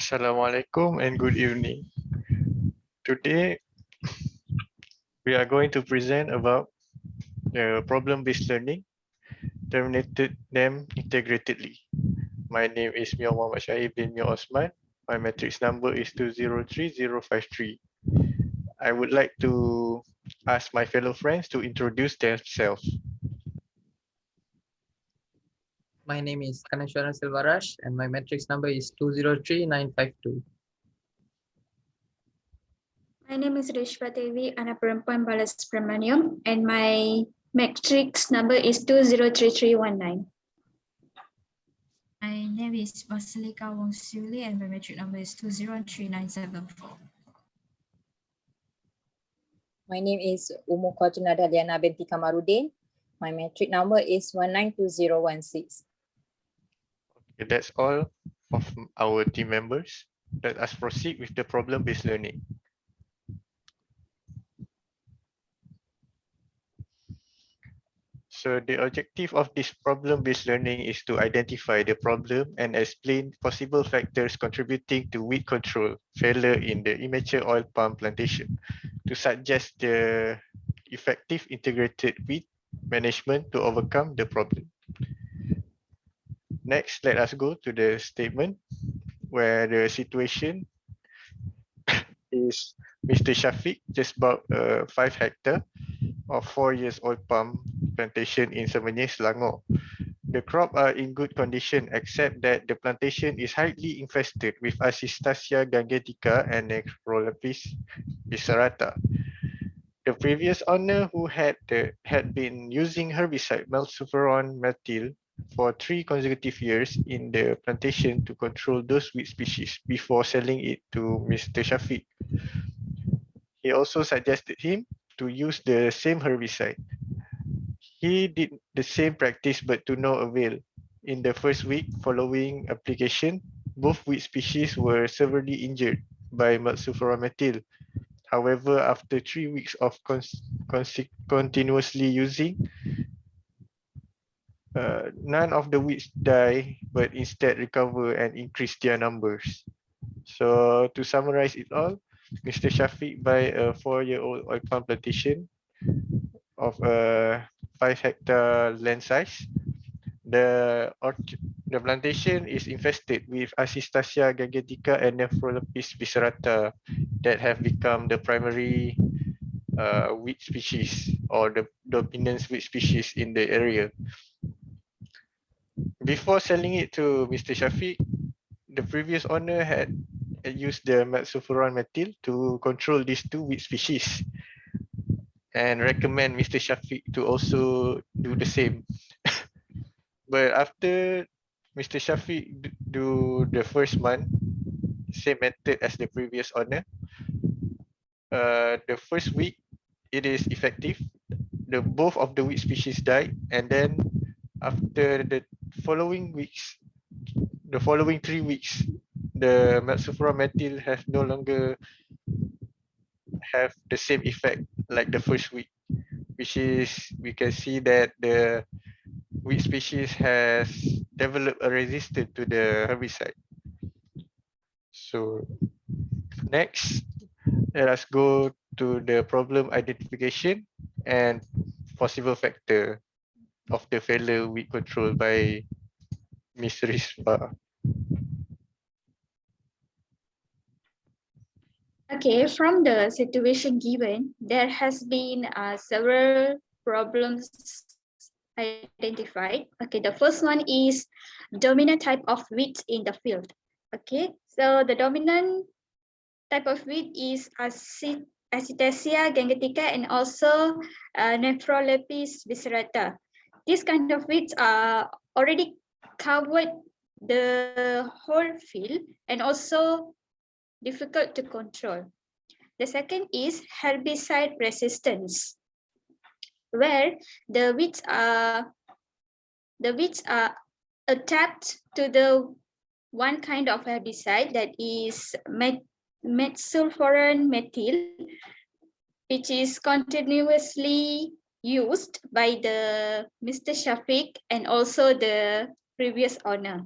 Assalamualaikum and good evening. Today, we are going to present about the problem-based learning, terminated them integratedly. My name is MEOR SYAHIR bin MEOR OSMAN. My matrix number is 203053. I would like to ask my fellow friends to introduce themselves. My name is KANESHWARAN and my matrix number is 203952. My name is RISSBHATEVI anak perempuan BALASUBRAMANIAM and my matrix number is 203319. My name is BASCILICA and my matrix number is 203974. My name is QATRUNNADA binti KAMARUDDIN. My matrix number is 192016. Okay, that's all of our team members. Let us proceed with the problem-based learning. So the objective of this problem-based learning is to identify the problem and explain possible factors contributing to weed control failure in the immature oil palm plantation to suggest the effective integrated weed management to overcome the problem. Next, let us go to the statement where the situation is Mr. Shafiq just bought a 5 hectare of 4 years old palm plantation in Semenyih, Selangor. The crop are in good condition except that the plantation is highly infested with Assistacia gangetica and Necrolepis viscerata. The previous owner who had been using herbicide melsulfuron methyl for 3 consecutive years in the plantation to control those weed species before selling it to Mr. Shafiq. He also suggested him to use the same herbicide. He did the same practice but to no avail. In the first week following application, both weed species were severely injured by melsulfuron methyl. However, after 3 weeks of continuously using, none of the weeds die, but instead recover and increase their numbers. So to summarize it all, Mr. Shafiq buy a 4-year-old oil palm plantation of a 5 hectare land size. The plantation is infested with Assistacia gangetica and Necrolepis viscerata that have become the primary weed species or the dominant weed species in the area. Before selling it to Mr. Shafiq, the previous owner had used the melsulfuron methyl to control these 2 weed species and recommend Mr. Shafiq to also do the same. But after Mr. Shafiq do the first month, same method as the previous owner, the first week it is effective. Both of the weed species died, and then after the following weeks, the following 3 weeks, the melsulfuron methyl has no longer have the same effect like the first week, which is we can see that the weed species has developed a resistance to the herbicide. So next, let us go to the problem identification and possible factor of the failure weed control by Ms. Rispa. Okay, from the situation given, there has been several problems identified. Okay, the first one is dominant type of weeds in the field. Okay, so the dominant type of weed is Assistacia gangetica and also Necrolepis viscerata. These kind of weeds are already covered the whole field and also difficult to control. The second is herbicide resistance, where the weeds are attached to the one kind of herbicide that is melsulfuron methyl, which is continuously used by the Mr. Shafiq and also the previous owner.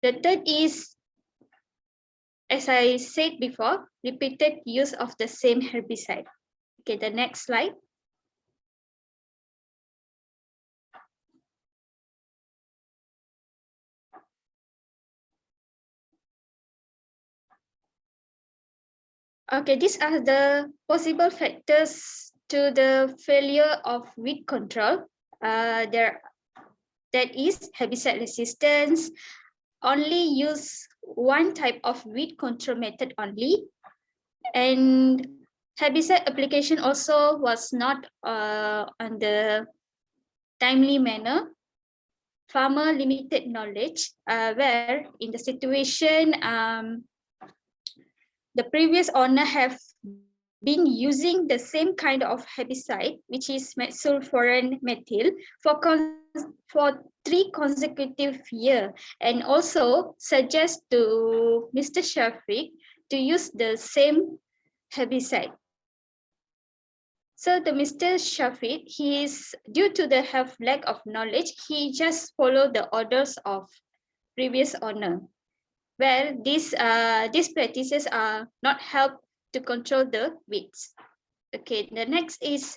The third is, as I said before, repeated use of the same herbicide. Okay, the next slide. Okay, these are the possible factors to the failure of weed control. That is herbicide resistance, only use one type of weed control method only, and herbicide application also was not on the timely manner. Farmer limited knowledge, where in the situation the previous owner have been using the same kind of herbicide, which is metsulfuran methyl, for 3 consecutive years, and also suggest to Mr. Shafiq to use the same herbicide. So the Mr. Shafiq, he is, due to the lack of knowledge, he just followed the orders of previous owner, where these practices are not help to control the weeds. Okay, the next is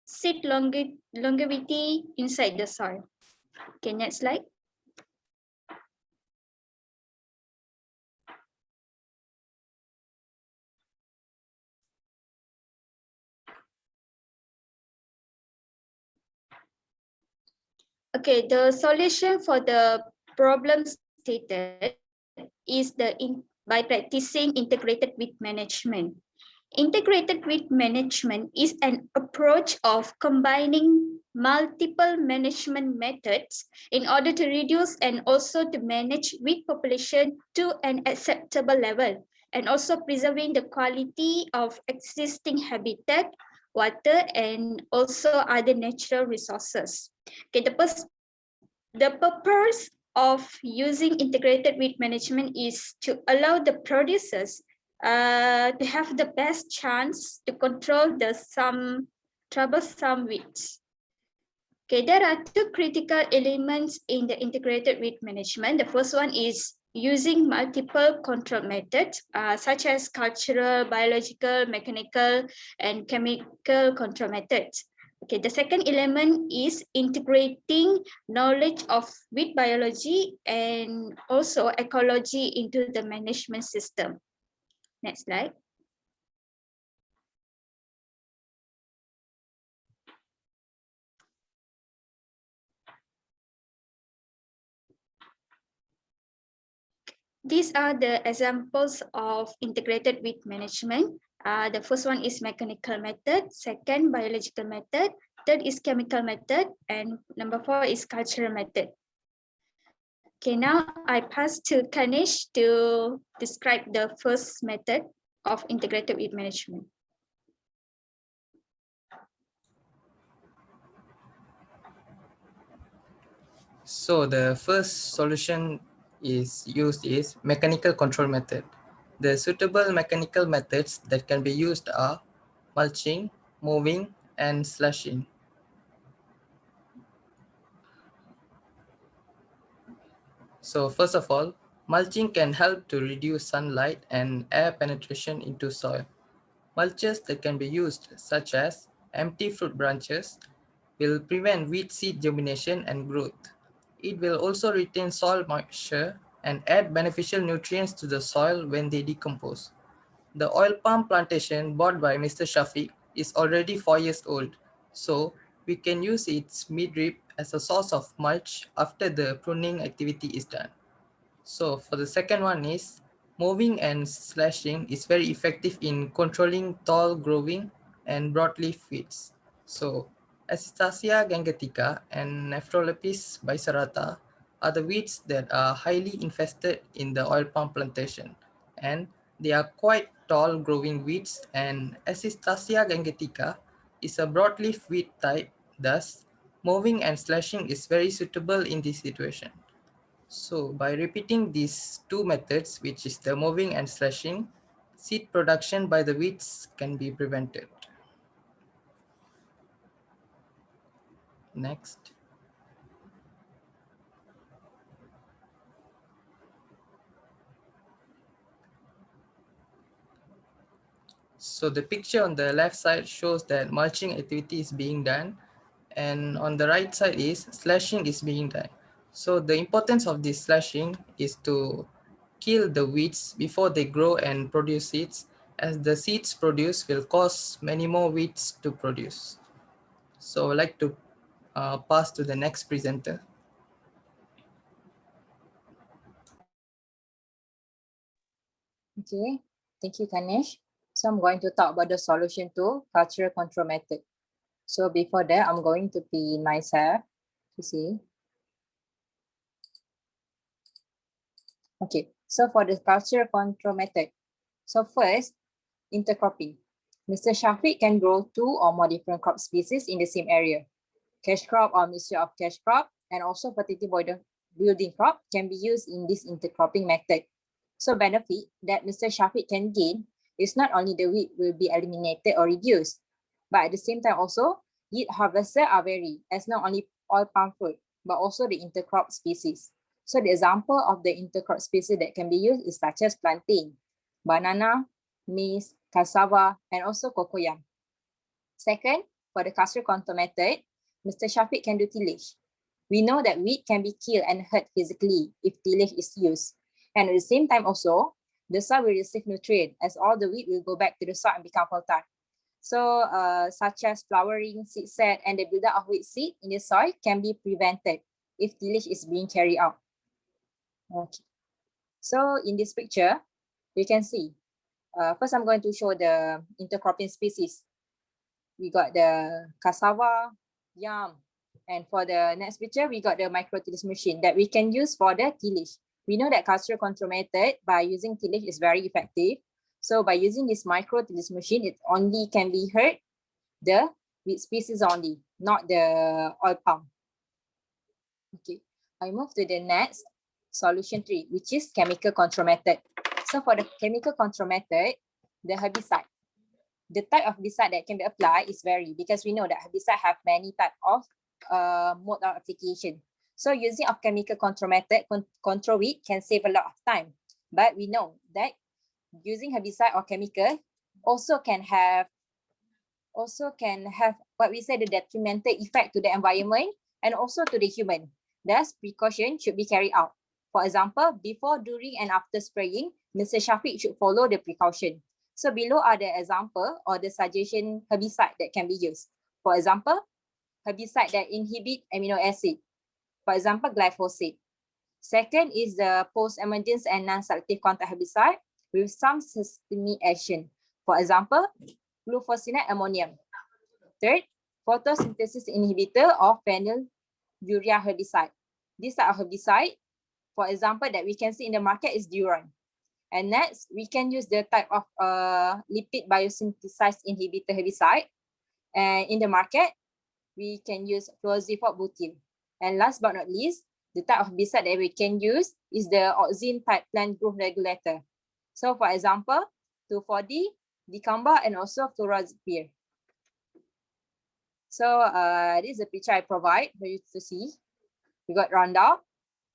seed longevity inside the soil. Okay, next slide. Okay, the solution for the problem stated is by practicing integrated weed management. Integrated weed management is an approach of combining multiple management methods in order to reduce and also to manage weed population to an acceptable level, and also preserving the quality of existing habitat, water, and also other natural resources. Okay, the purpose of using integrated weed management is to allow the producers to have the best chance to control some troublesome weeds. Okay, there are 2 critical elements in the integrated weed management. The first one is using multiple control methods, such as cultural, biological, mechanical, and chemical control methods. Okay, the second element is integrating knowledge of weed biology and also ecology into the management system. Next slide. These are the examples of integrated weed management. The first one is mechanical method, second biological method, third is chemical method, and number 4 is cultural method. Okay, now I pass to Kanesh to describe the first method of integrated weed management. So the first solution is mechanical control method. The suitable mechanical methods that can be used are mulching, mowing, and slashing. So first of all, mulching can help to reduce sunlight and air penetration into soil. Mulches that can be used, such as empty fruit branches, will prevent weed seed germination and growth. It will also retain soil moisture and add beneficial nutrients to the soil when they decompose. The oil palm plantation bought by Mr. Shafiq is already 4 years old, so we can use its midrib as a source of mulch after the pruning activity is done. So for the second one is mowing and slashing is very effective in controlling tall growing and broadleaf weeds. So Acistacia gangetica and Nephrolepis biserrata are the weeds that are highly infested in the oil palm plantation, and they are quite tall growing weeds, and Acistacia gangetica is a broadleaf weed type. Thus, mowing and slashing is very suitable in this situation. So by repeating these 2 methods, which is the mowing and slashing, seed production by the weeds can be prevented. Next. So the picture on the left side shows that mulching activity is being done, and on the right side is slashing is being done. So the importance of this slashing is to kill the weeds before they grow and produce seeds, as the seeds produced will cause many more weeds to produce. So I'd like to pass to the next presenter. Okay, thank you, Kanesh. So I'm going to talk about the solution to cultural control method. So before that, I'm going to pin myself to see. Okay, so for the cultural control method, so first, intercropping. Mr. Shafiq can grow 2 or more different crop species in the same area. Cash crop or mixture of cash crop and also fertility border building crop can be used in this intercropping method. So benefit that Mr. Shafiq can gain is not only the weed will be eliminated or reduced, but at the same time also, yield harvester are varied as not only oil palm fruit, but also the intercrop species. So the example of the intercrop species that can be used is such as plantain, banana, maize, cassava, and also cocoyam. Second, for the cultural control method, Mr. Shafiq can do tillage. We know that weed can be killed and hurt physically if tillage is used. And at the same time also, the soil will receive nutrient as all the weed will go back to the soil and become fertile. So such as flowering, seed set, and the buildup of weed seed in the soil can be prevented if tillage is being carried out. Okay. So in this picture, you can see, first I'm going to show the intercropping species. We got the cassava, yam, and for the next picture, we got the micro tillage machine that we can use for the tillage. We know that cultural control method by using tillage is very effective. So by using this micro tillage machine, it only can be hurt the wheat species only, not the oil palm. Okay, I move to the next solution 3, which is chemical control method. So for the chemical control method, the herbicide. The type of herbicide that can be applied is vary because we know that herbicide have many type of mode of application. So using of chemical control method, control weed can save a lot of time. But we know that using herbicide or chemical also can have what we say the detrimental effect to the environment and also to the human. Thus, precaution should be carried out. For example, before, during, and after spraying, Mr. Shafiq should follow the precaution. So below are the example or the suggestion herbicide that can be used. For example, herbicide that inhibit amino acid. For example, glyphosate. Second is the post-emergence and non-selective contact herbicide with some systemic action. For example, glufosinate ammonium. Third, photosynthesis inhibitor or phenylurea herbicide. This type of herbicide, for example, that we can see in the market is Duran. And next, we can use the type of lipid biosynthesized inhibitor herbicide. And in the market, we can use fluoroxyphos-butyl. And last but not least, the type of herbicide that we can use is the auxin type plant growth regulator. So for example, 2,4-D, dicamba, and also fluoroxypyr. So this is the picture I provide for you to see. We got Roundup,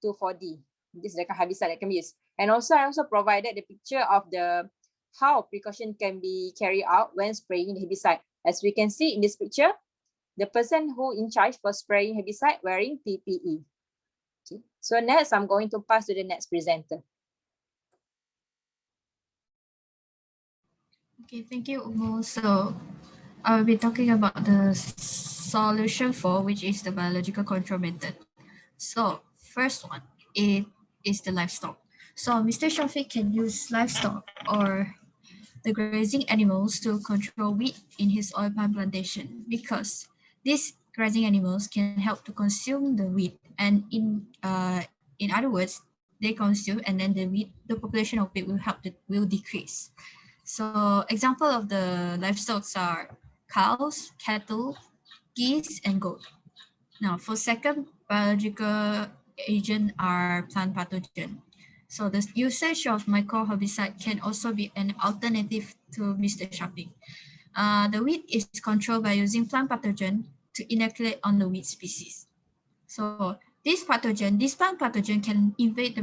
2,4-D. This is the herbicide that can be used. And also I also provided the picture of the how precaution can be carried out when spraying the herbicide. As we can see in this picture, the person who in charge for spraying herbicide wearing PPE. Okay. So next, I'm going to pass to the next presenter. Okay, thank you, Umo. So I'll be talking about the solution 4, which is the biological control method. So first one, it is the livestock. So Mr. Shafiq can use livestock or the grazing animals to control weed in his oil palm plantation because these grazing animals can help to consume the weed, and in other words, they consume and then the population of weed will decrease. So example of the livestock are cows, cattle, geese, and goat. Now for second, biological agent are plant pathogen. So the usage of microherbicide can also be an alternative to Mr. Shafiq. The weed is controlled by using plant pathogen to inoculate on the weed species. So this plant pathogen can invade the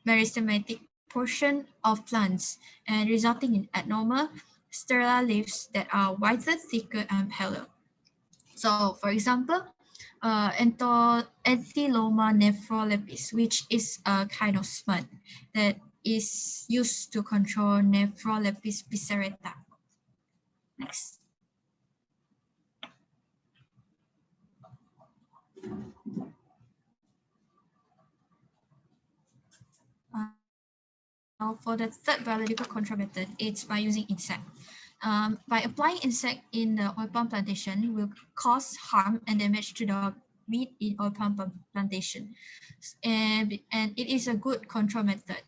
meristematic portion of plants and resulting in abnormal sterile leaves that are whiter, thicker, and paler. So, for example, Antheloma nephrolepis, which is a kind of smut that is used to control Nephrolepis picerata. Next. For the third biological control method, it's by using insect. By applying insect in the oil palm plantation will cause harm and damage to the weed in oil palm plantation. And it is a good control method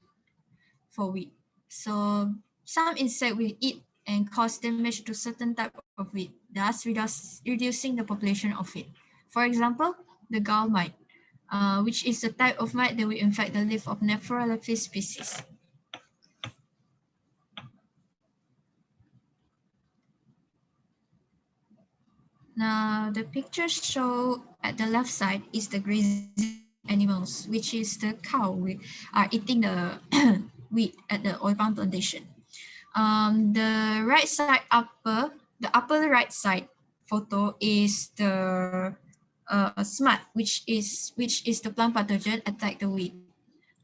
for weed. So some insect will eat and cause damage to certain type of weed, thus reducing the population of it. For example, the gall mite, which is a type of mite that will infect the leaf of Nephrolepis species. Now, the pictures show at the left side is the grazing animals, which is the cow are eating the wheat at the oil palm plantation. The right side the upper right side photo is the smut, which is the plant pathogen attack the wheat.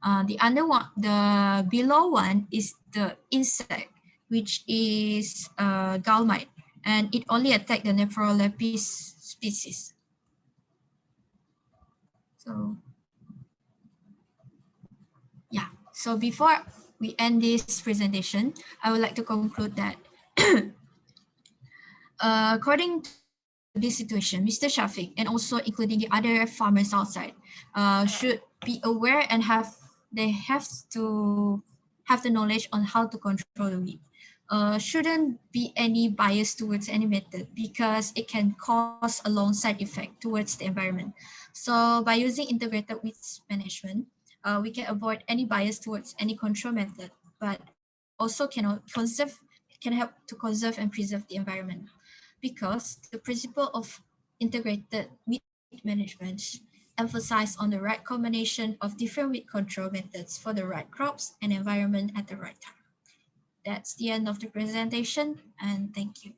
The other one, the below one is the insect, which is gall mite, and it only attack the Nephrolepis species. So yeah, so before we end this presentation, I would like to conclude that according to this situation, Mr. Shafiq and also including the other farmers outside should be aware and have to have the knowledge on how to control the weed. Shouldn't be any bias towards any method because it can cause a long side effect towards the environment. So by using integrated weed management, we can avoid any bias towards any control method, but also can help to conserve and preserve the environment, because the principle of integrated weed management emphasize on the right combination of different weed control methods for the right crops and environment at the right time. That's the end of the presentation, and thank you.